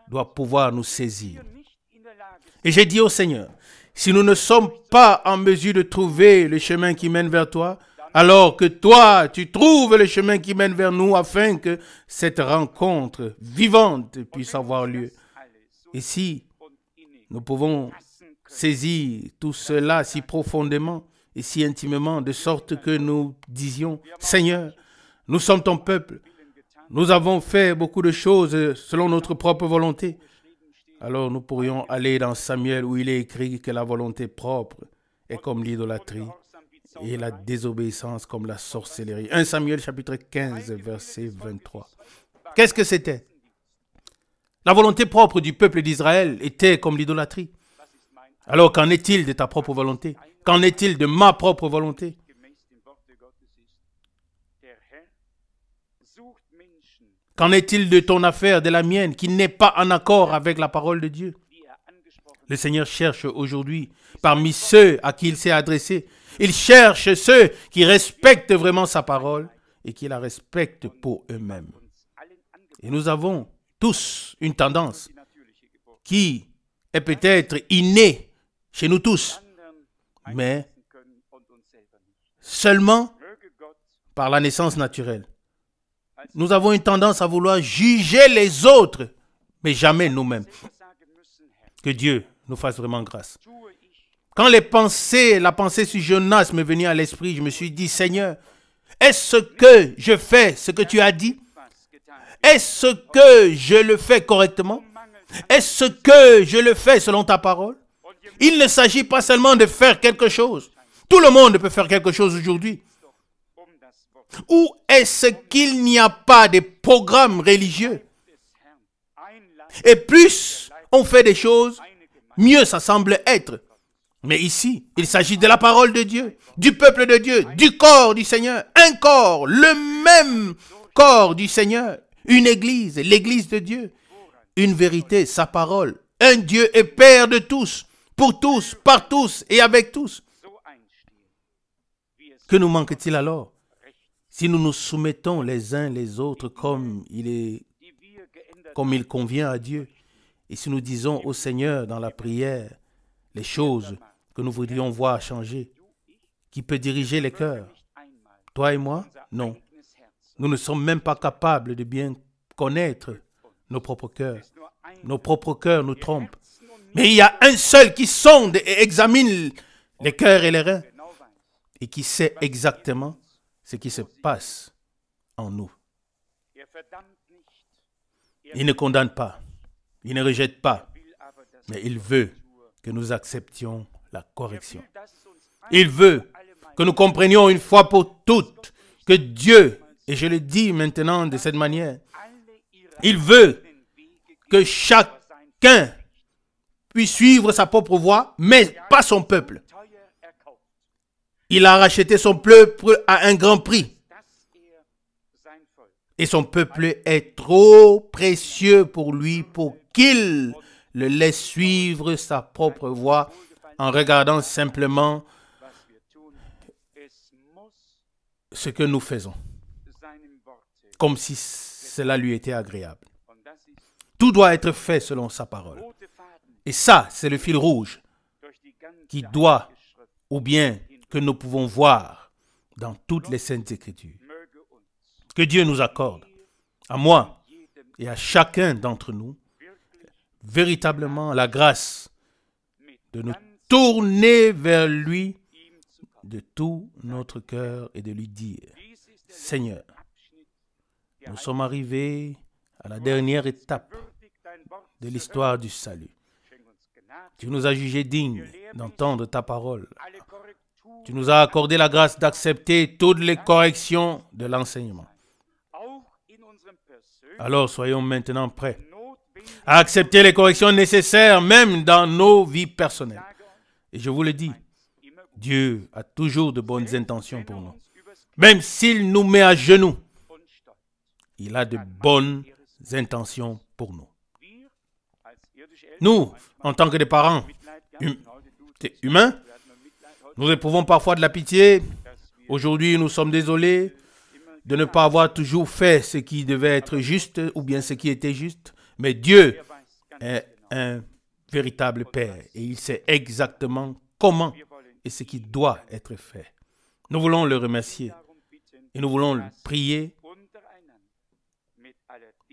doit pouvoir nous saisir. Et j'ai dit au Seigneur, si nous ne sommes pas en mesure de trouver le chemin qui mène vers toi, alors que toi, tu trouves le chemin qui mène vers nous afin que cette rencontre vivante puisse avoir lieu. Et si nous pouvons saisir tout cela si profondément et si intimement, de sorte que nous disions, Seigneur, nous sommes ton peuple, nous avons fait beaucoup de choses selon notre propre volonté. Alors nous pourrions aller dans Samuel où il est écrit que la volonté propre est comme l'idolâtrie et la désobéissance comme la sorcellerie. 1 Samuel chapitre 15, verset 23. Qu'est-ce que c'était? La volonté propre du peuple d'Israël était comme l'idolâtrie. Alors qu'en est-il de ta propre volonté? Qu'en est-il de ma propre volonté? Qu'en est-il de ton affaire, de la mienne, qui n'est pas en accord avec la parole de Dieu? Le Seigneur cherche aujourd'hui, parmi ceux à qui il s'est adressé, il cherche ceux qui respectent vraiment sa parole et qui la respectent pour eux-mêmes. Et nous avons tous une tendance qui est peut-être innée chez nous tous, mais seulement par la naissance naturelle. Nous avons une tendance à vouloir juger les autres, mais jamais nous-mêmes. Que Dieu nous fasse vraiment grâce. Quand la pensée sur Jonas m'est venue à l'esprit, je me suis dit, Seigneur, est-ce que je fais ce que tu as dit? Est-ce que je le fais correctement? Est-ce que je le fais selon ta parole? Il ne s'agit pas seulement de faire quelque chose. Tout le monde peut faire quelque chose aujourd'hui. Ou est-ce qu'il n'y a pas de programme religieux? Et plus on fait des choses, mieux ça semble être. Mais ici, il s'agit de la parole de Dieu, du peuple de Dieu, du corps du Seigneur. Un corps, le même corps du Seigneur. Une église, l'église de Dieu. Une vérité, sa parole. Un Dieu et Père de tous, pour tous, par tous et avec tous. Que nous manque-t-il alors? Si nous nous soumettons les uns les autres comme il convient à Dieu, et si nous disons au Seigneur dans la prière les choses que nous voudrions voir changer, qui peut diriger les cœurs? Toi et moi? Non. Nous ne sommes même pas capables de bien connaître nos propres cœurs. Nos propres cœurs nous trompent. Mais il y a un seul qui sonde et examine les cœurs et les reins et qui sait exactement ce qui se passe en nous. Il ne condamne pas, il ne rejette pas, mais il veut que nous acceptions la correction. Il veut que nous comprenions une fois pour toutes que Dieu, et je le dis maintenant de cette manière, il veut que chacun puisse suivre sa propre voie, mais pas son peuple. Il a racheté son peuple à un grand prix. Et son peuple est trop précieux pour lui pour qu'il le laisse suivre sa propre voie en regardant simplement ce que nous faisons, comme si cela lui était agréable. Tout doit être fait selon sa parole. Et ça, c'est le fil rouge qui doit, ou bien que nous pouvons voir dans toutes les Saintes Écritures. Que Dieu nous accorde, à moi et à chacun d'entre nous, véritablement la grâce de nous tourner vers lui de tout notre cœur et de lui dire, Seigneur, nous sommes arrivés à la dernière étape de l'histoire du salut. Tu nous as jugés dignes d'entendre ta parole. Tu nous as accordé la grâce d'accepter toutes les corrections de l'enseignement. Alors soyons maintenant prêts à accepter les corrections nécessaires même dans nos vies personnelles. Et je vous le dis, Dieu a toujours de bonnes intentions pour nous. Même s'il nous met à genoux, il a de bonnes intentions pour nous. Nous, en tant que des parents humains, nous éprouvons parfois de la pitié. Aujourd'hui, nous sommes désolés de ne pas avoir toujours fait ce qui devait être juste ou bien ce qui était juste. Mais Dieu est un véritable Père et il sait exactement comment et ce qui doit être fait. Nous voulons le remercier et nous voulons le prier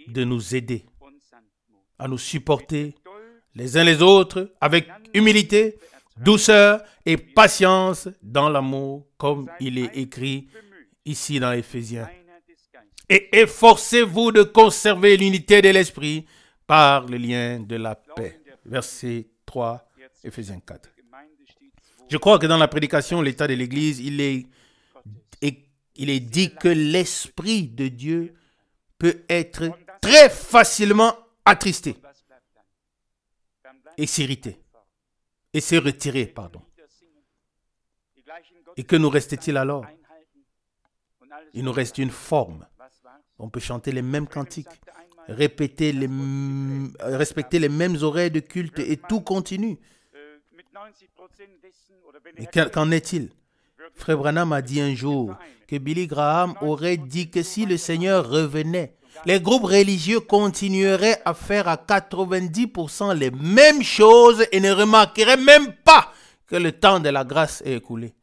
de nous aider à nous supporter les uns les autres avec humilité, douceur et patience dans l'amour, comme il est écrit ici dans Éphésiens. Et efforcez-vous de conserver l'unité de l'esprit par le lien de la paix. Verset 3, Éphésiens 4. Je crois que dans la prédication, l'état de l'Église, il est dit que l'Esprit de Dieu peut être très facilement attristé et s'irriter et se retirer, pardon. Et que nous reste-t-il alors? Il nous reste une forme. On peut chanter les mêmes cantiques, respecter les mêmes horaires de culte et tout continue. Et qu'en est-il? Frère Branham a dit un jour que Billy Graham aurait dit que si le Seigneur revenait, les groupes religieux continueraient à faire à 90% les mêmes choses et ne remarqueraient même pas que le temps de la grâce est écoulé.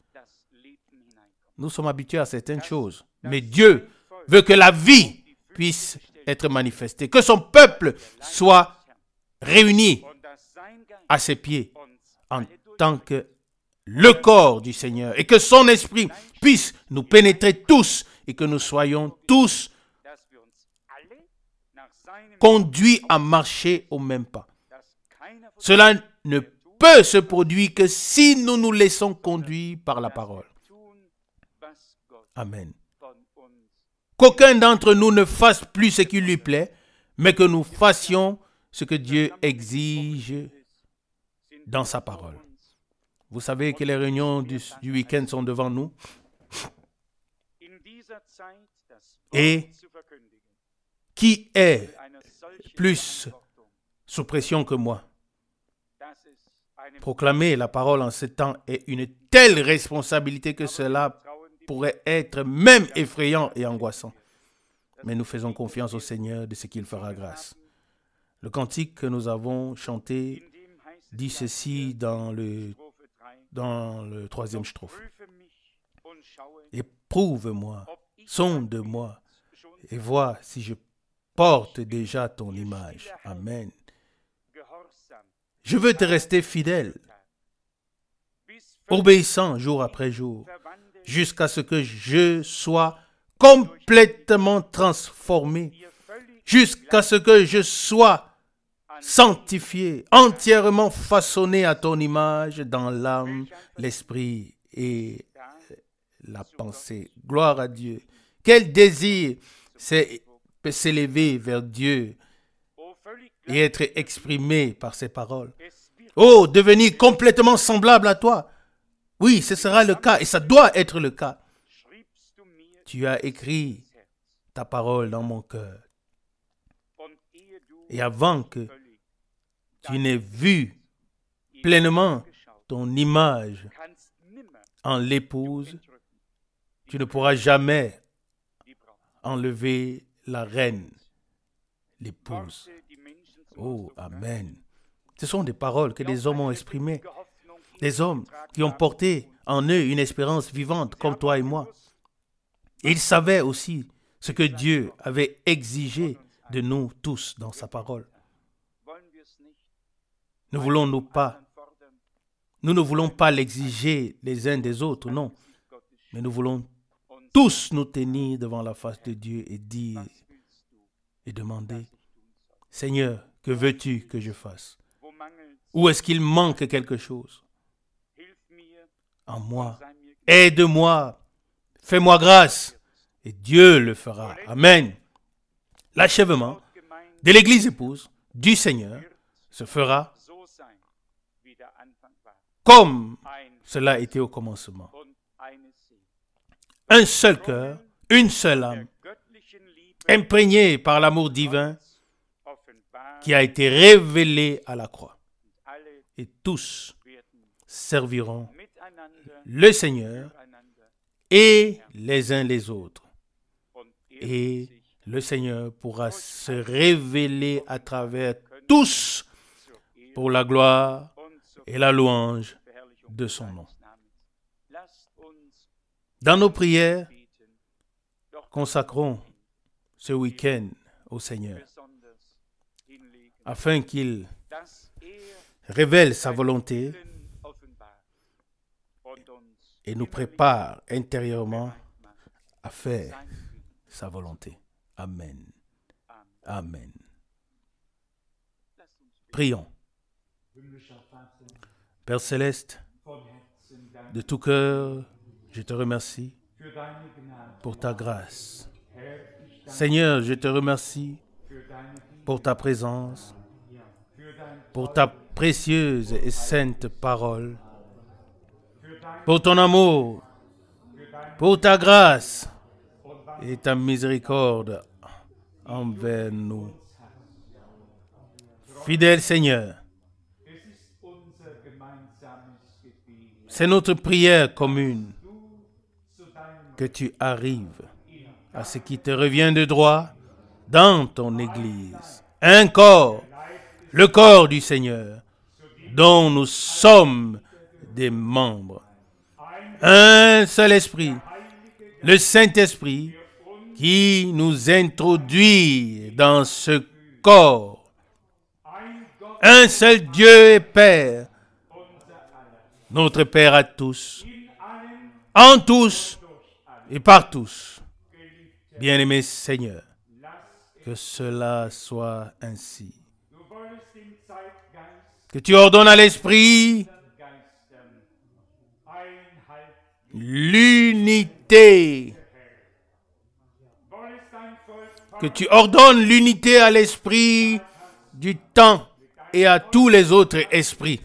Nous sommes habitués à certaines choses, mais Dieu veut que la vie puisse être manifestée, que son peuple soit réuni à ses pieds en tant que le corps du Seigneur et que son esprit puisse nous pénétrer tous et que nous soyons tous conduits à marcher au même pas. Cela ne peut se produire que si nous nous laissons conduire par la parole. Amen. Qu'aucun d'entre nous ne fasse plus ce qui lui plaît, mais que nous fassions ce que Dieu exige dans sa parole. Vous savez que les réunions du week-end sont devant nous. Et qui est plus sous pression que moi? Proclamer la parole en ce temps est une telle responsabilité que cela pourrait être même effrayant et angoissant. Mais nous faisons confiance au Seigneur de ce qu'il fera grâce. Le cantique que nous avons chanté dit ceci dans le troisième strophe. Éprouve-moi, sonde-moi et vois si je porte déjà ton image. Amen. Je veux te rester fidèle, obéissant jour après jour, jusqu'à ce que je sois complètement transformé, jusqu'à ce que je sois sanctifié, entièrement façonné à ton image dans l'âme, l'esprit et la pensée. Gloire à Dieu. Quel désir peut s'élever vers Dieu et être exprimé par ses paroles. Oh, devenir complètement semblable à toi. Oui, ce sera le cas et ça doit être le cas. Tu as écrit ta parole dans mon cœur. Et avant que tu n'aies vu pleinement ton image en l'épouse, tu ne pourras jamais enlever la reine, l'épouse. Oh, amen. Ce sont des paroles que des hommes ont exprimées. Des hommes qui ont porté en eux une espérance vivante comme toi et moi. Et ils savaient aussi ce que Dieu avait exigé de nous tous dans sa parole. Nous ne voulons pas l'exiger les uns des autres, non. Mais nous voulons tous nous tenir devant la face de Dieu et dire et demander, Seigneur, que veux-tu que je fasse? Où est-ce qu'il manque quelque chose en moi? Aide-moi, fais-moi grâce et Dieu le fera. Amen. L'achèvement de l'Église épouse du Seigneur se fera comme cela était au commencement. Un seul cœur, une seule âme, imprégnée par l'amour divin qui a été révélé à la croix. Et tous serviront le Seigneur et les uns les autres et le Seigneur pourra se révéler à travers tous pour la gloire et la louange de son nom. Dans nos prières, consacrons ce week-end au Seigneur afin qu'il révèle sa volonté et nous prépare intérieurement à faire sa volonté. Amen. Amen. Prions. Père Céleste, de tout cœur, je te remercie pour ta grâce. Seigneur, je te remercie pour ta présence, pour ta précieuse et sainte parole, pour ton amour, pour ta grâce et ta miséricorde envers nous. Fidèle Seigneur, c'est notre prière commune que tu arrives à ce qui te revient de droit dans ton Église. Un corps, le corps du Seigneur, dont nous sommes des membres. Un seul esprit, le Saint-Esprit, qui nous introduit dans ce corps. Un seul Dieu et Père, notre Père à tous, en tous et par tous. Bien-aimé Seigneur, que cela soit ainsi. Que tu ordonnes à l'Esprit l'unité. Que tu ordonnes l'unité à l'Esprit du temps et à tous les autres esprits.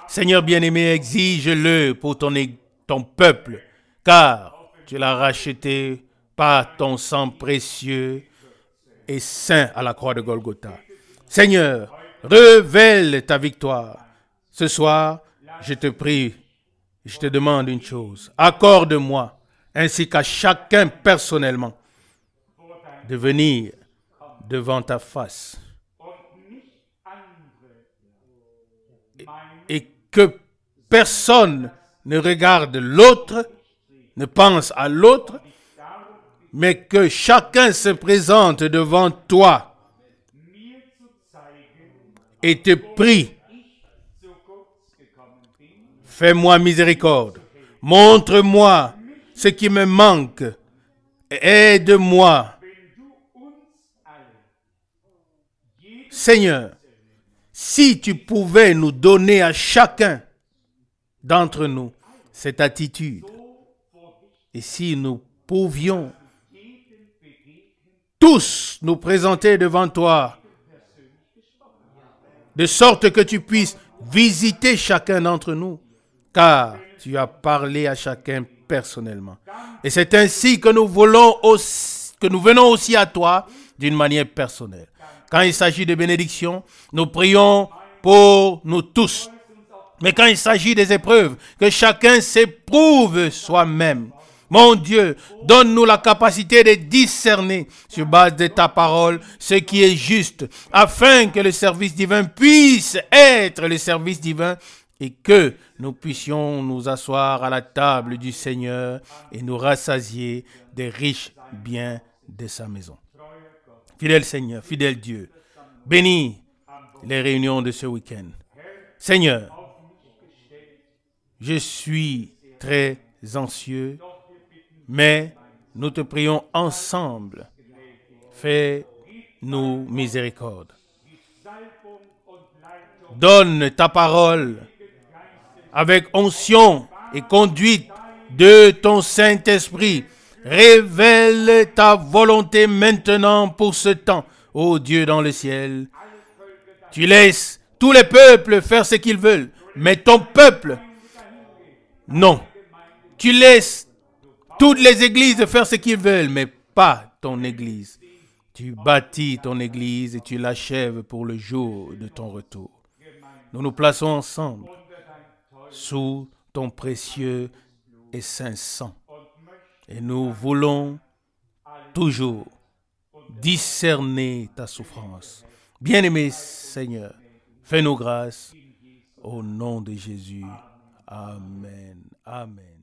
Seigneur bien-aimé, exige-le pour ton peuple, car tu l'as racheté par ton sang précieux et saint à la croix de Golgotha. Seigneur, révèle ta victoire. Ce soir, je te prie, je te demande une chose. Accorde-moi, ainsi qu'à chacun personnellement, de venir devant ta face et que personne ne regarde l'autre, ne pense à l'autre, mais que chacun se présente devant toi et te prie. Fais-moi miséricorde. Montre-moi ce qui me manque. Aide-moi. Seigneur, si tu pouvais nous donner à chacun d'entre nous cette attitude, et si nous pouvions tous nous présenter devant toi, de sorte que tu puisses visiter chacun d'entre nous, car tu as parlé à chacun personnellement. Et c'est ainsi que nous venons aussi à toi d'une manière personnelle. Quand il s'agit de bénédiction, nous prions pour nous tous. Mais quand il s'agit des épreuves, que chacun s'éprouve soi-même. Mon Dieu, donne-nous la capacité de discerner sur base de ta parole ce qui est juste, afin que le service divin puisse être le service divin et que nous puissions nous asseoir à la table du Seigneur et nous rassasier des riches biens de sa maison. Fidèle Seigneur, fidèle Dieu, bénis les réunions de ce week-end. Seigneur, je suis très anxieux, mais nous te prions ensemble. Fais-nous miséricorde. Donne ta parole avec onction et conduite de ton Saint-Esprit. Révèle ta volonté maintenant pour ce temps. Ô Dieu dans le ciel, tu laisses tous les peuples faire ce qu'ils veulent, mais ton peuple, non. Tu laisses toutes les églises faire ce qu'ils veulent, mais pas ton église. Tu bâtis ton église et tu l'achèves pour le jour de ton retour. Nous nous plaçons ensemble sous ton précieux et saint sang. Et nous voulons toujours discerner ta souffrance. Bien-aimé Seigneur, fais-nous grâce au nom de Jésus. Amen. Amen.